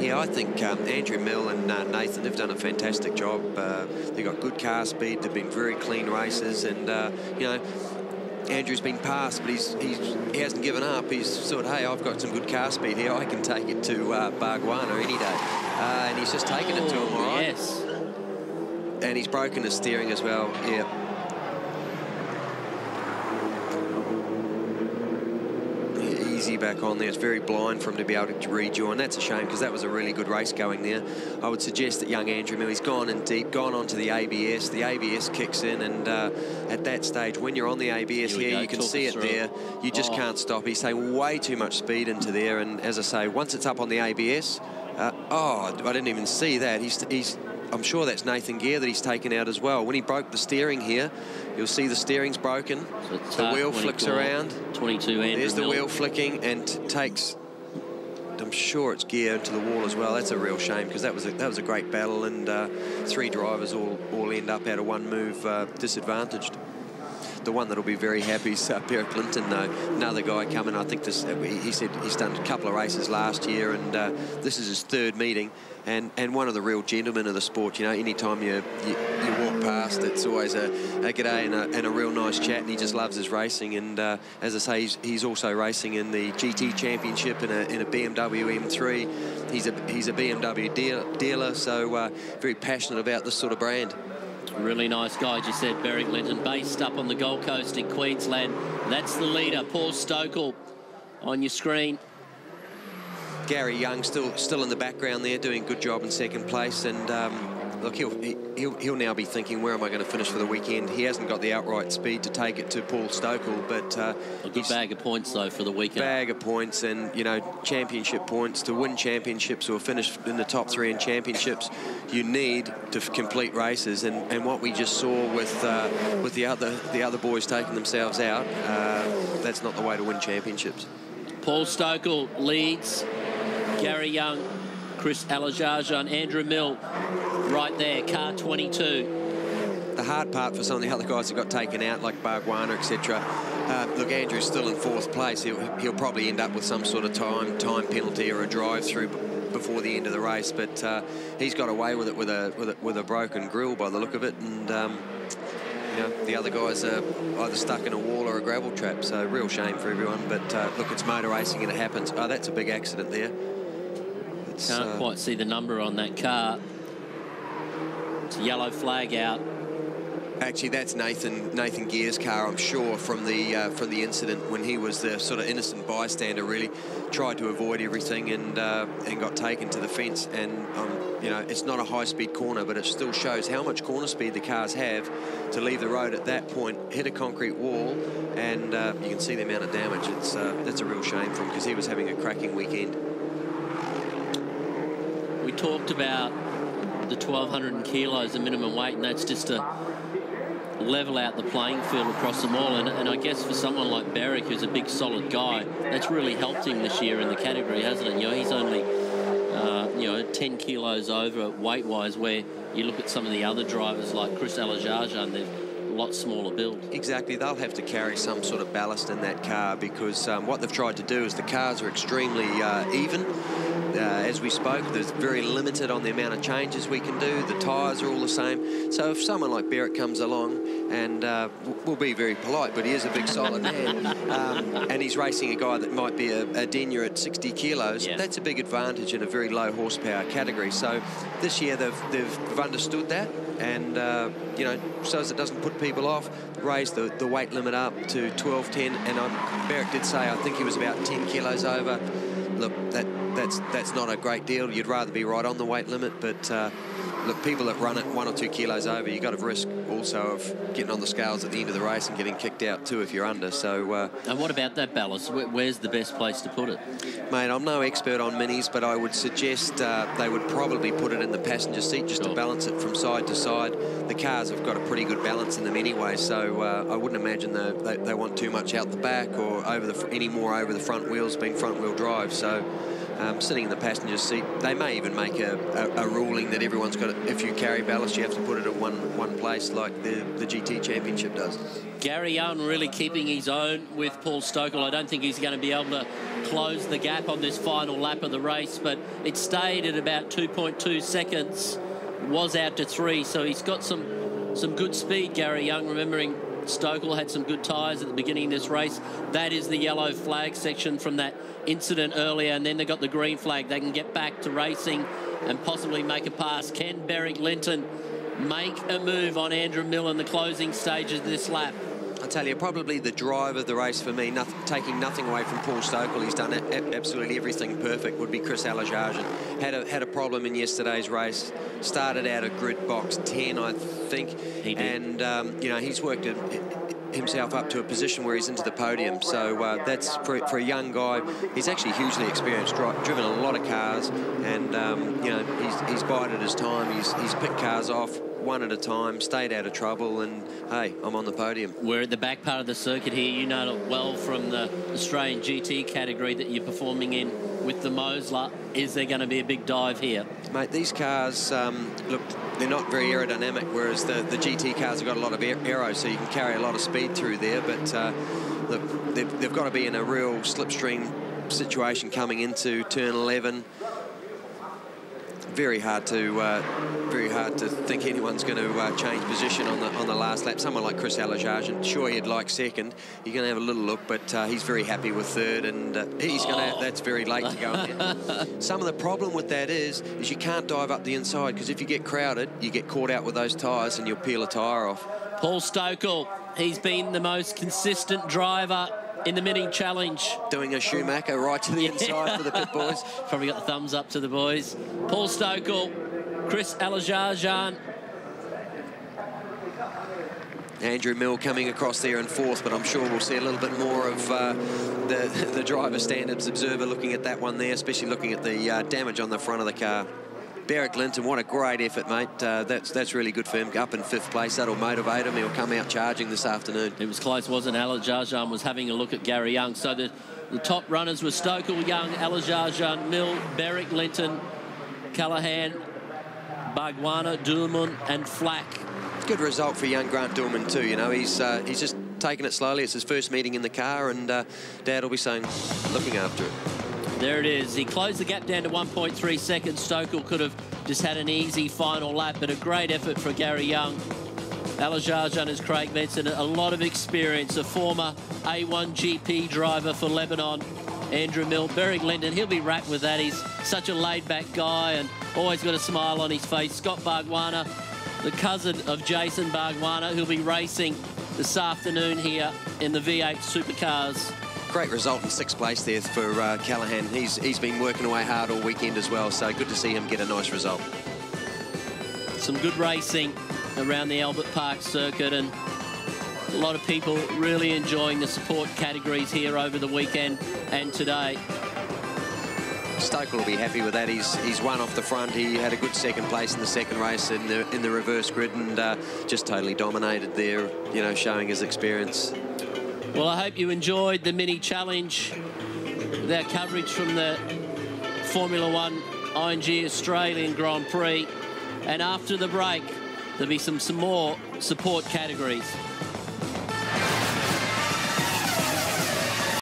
Yeah, I think Andrew Mill and Nathan have done a fantastic job. They've got good car speed. They've been very clean races, and you know, Andrew's been passed, but he hasn't given up. He's sort of, hey, I've got some good car speed here. I can take it to Bargwana any day, and he's just taken it to him, all right? Yes. And he's broken his steering as well. Yeah. Easy back on there. It's very blind for him to be able to rejoin. That's a shame, because that was a really good race going there. I would suggest that young Andrew Mill, he's gone in deep, gone onto the ABS. The ABS kicks in, and at that stage, when you're on the ABS here, you can see it there. You just can't stop. He's saying way too much speed into there, and as I say, once it's up on the ABS, I didn't even see that. I'm sure that's Nathan Gear that he's taken out as well. When he broke the steering here, you'll see the steering's broken. So the wheel flicks around. 22 Andrew There's the Mill. wheel flicking and takes, I'm sure it's Gear into the wall as well. That's a real shame, because that was a great battle, and 3 drivers all end up out of one move disadvantaged. The one that'll be very happy is Derek Linton, though. Another guy coming. I think this. He said he's done a couple of races last year, and this is his 3rd meeting. And one of the real gentlemen of the sport. You know, anytime you walk past, it's always a g'day and a real nice chat. And he just loves his racing. And as I say, he's also racing in the GT Championship in a BMW M3. He's a BMW dealer, so very passionate about this sort of brand. Really nice guy, as you said, Derek Linton, based up on the Gold Coast in Queensland. That's the leader, Paul Stokel, on your screen. Gary Young still in the background there, doing a good job in 2nd place, and look, he'll now be thinking, where am I going to finish for the weekend? He hasn't got the outright speed to take it to Paul Stokel, but a good bag of points though for the weekend. Bag of points, and you know, championship points to win championships or finish in the top 3 in championships. You need to complete races, and what we just saw with the other boys taking themselves out, that's not the way to win championships. Paul Stokel leads. Gary Young, Chris Alajaja, Andrew Mill right there, car 22. The hard part for some of the other guys that got taken out, like Bargwana, etc. Look, Andrew's still in 4th place. He'll probably end up with some sort of time penalty or a drive-through before the end of the race, but he's got away with it with a broken grille by the look of it, and you know, the other guys are either stuck in a wall or a gravel trap, so real shame for everyone. But look, it's motor racing and it happens. Oh, that's a big accident there. Can't quite see the number on that car. It's a yellow flag out. Actually, that's Nathan Gear's car, I'm sure, from the incident when he was the sort of innocent bystander. Really tried to avoid everything and got taken to the fence. And you know, it's not a high-speed corner, but it still shows how much corner speed the cars have to leave the road at that point, hit a concrete wall, and you can see the amount of damage. That's a real shame for him, because he was having a cracking weekend. We talked about the 1,200 kilos, the minimum weight, and that's just to level out the playing field across them all. And I guess for someone like Barrick, who's a big, solid guy, that's really helped him this year in the category, hasn't it? You know, he's only, 10 kilos over weight-wise, where you look at some of the other drivers like Chris Alajaja, and they're a lot smaller build. Exactly. They'll have to carry some sort of ballast in that car, because what they've tried to do is the cars are extremely even. As we spoke, there's very limited on the amount of changes we can do. The tyres are all the same. So if someone like Barrett comes along, and we'll be very polite, but he is a big solid man, and he's racing a guy that might be a denier at 60 kilos, that's a big advantage in a very low horsepower category. So this year they've understood that, and you know, so as it doesn't put people off, raised the weight limit up to 12.10, and Barrett did say, I think he was about 10 kilos over. Look, that's not a great deal. You'd rather be right on the weight limit, but look, people that run it 1 or 2 kilos over, you've got to risk also of getting on the scales at the end of the race and getting kicked out too if you're under. So and what about that ballast? Where's the best place to put it? Mate, I'm no expert on minis, but I would suggest they would probably put it in the passenger seat just to balance it from side to side. The cars have got a pretty good balance in them anyway, so I wouldn't imagine they want too much out the back or any more over the front wheels, being front wheel drive. So sitting in the passenger seat. They may even make a ruling that everyone's got, if you carry ballast, you have to put it at one place, like the GT Championship does. Gary Young really keeping his own with Paul Stokel. I don't think he's going to be able to close the gap on this final lap of the race, but it stayed at about 2.2 seconds, was out to 3, so he's got some good speed, Gary Young, remembering Stokel had some good tyres at the beginning of this race. That is the yellow flag section from that incident earlier, and then they got the green flag. They can get back to racing and possibly make a pass. Can Berwick-Linton make a move on Andrew Mill in the closing stages of this lap? I tell you, probably the drive of the race for me, taking nothing away from Paul Stokel, he's done absolutely everything perfect, would be Chris Alajarjan. Had a problem in yesterday's race. Started out at grid box 10, I think. He did. And, you know, he's worked himself up to a position where he's into the podium. So that's, for a young guy, he's actually hugely experienced, driven a lot of cars. And, you know, he's bided his time. He's picked cars off one at a time, stayed out of trouble, and hey, I'm on the podium. We're at the back part of the circuit here. You know it well from the Australian GT category that you're performing in with the Mosler. Is there going to be a big dive here? Mate, these cars, look, they're not very aerodynamic, whereas the GT cars have got a lot of aero, so you can carry a lot of speed through there. But look, they've got to be in a real slipstream situation coming into turn 11. Very hard to think anyone's going to change position on the last lap. Someone like Chris Alajarjan, sure, he'd like second. You're going to have a little look, but he's very happy with third, and he's going to. That's very late to go in there. Some of the problem with that is you can't dive up the inside, because if you get crowded, you get caught out with those tyres, and you'll peel a tyre off. Paul Stokel, he's been the most consistent driver in the mini challenge. Doing a Schumacher right to the inside for the pit boys. Probably got the thumbs up to the boys. Paul Stokel, Chris Alajarjan. Andrew Mill coming across there in fourth, but I'm sure we'll see a little bit more of the driver standards observer looking at that one there, especially looking at the damage on the front of the car. Berwick-Linton, what a great effort, mate. That's really good for him. Up in 5th place, that'll motivate him. He'll come out charging this afternoon. It was close, wasn't it? Alajarjan was having a look at Gary Young. So the top runners were Stokel, Young, Alajarjan, Mill, Berwick-Linton, Callaghan, Bargwanna, Durman and Flack. Good result for young Grant Durman too, you know. He's just taking it slowly. It's his first meeting in the car, and Dad will be saying, looking after it. There it is. He closed the gap down to 1.3 seconds. Stokel could have just had an easy final lap, but a great effort for Gary Young. Alajarjan, as Craig mentioned, a lot of experience, a former A1 GP driver for Lebanon. Andrew Mill, Berwick-Linton, he'll be wrapped with that. He's such a laid-back guy and always got a smile on his face. Scott Bargwanna, the cousin of Jason Bargwanna, who'll be racing this afternoon here in the V8 Supercars. Great result in 6th place there for Callaghan. He's been working away hard all weekend as well, so good to see him get a nice result. Some good racing around the Albert Park circuit, and a lot of people really enjoying the support categories here over the weekend and today. Stokel will be happy with that. He's won off the front. He had a good 2nd place in the 2nd race in the reverse grid, and just totally dominated there, you know, showing his experience. Well, I hope you enjoyed the mini challenge with our coverage from the Formula One ING Australian Grand Prix. And after the break, there'll be some more support categories.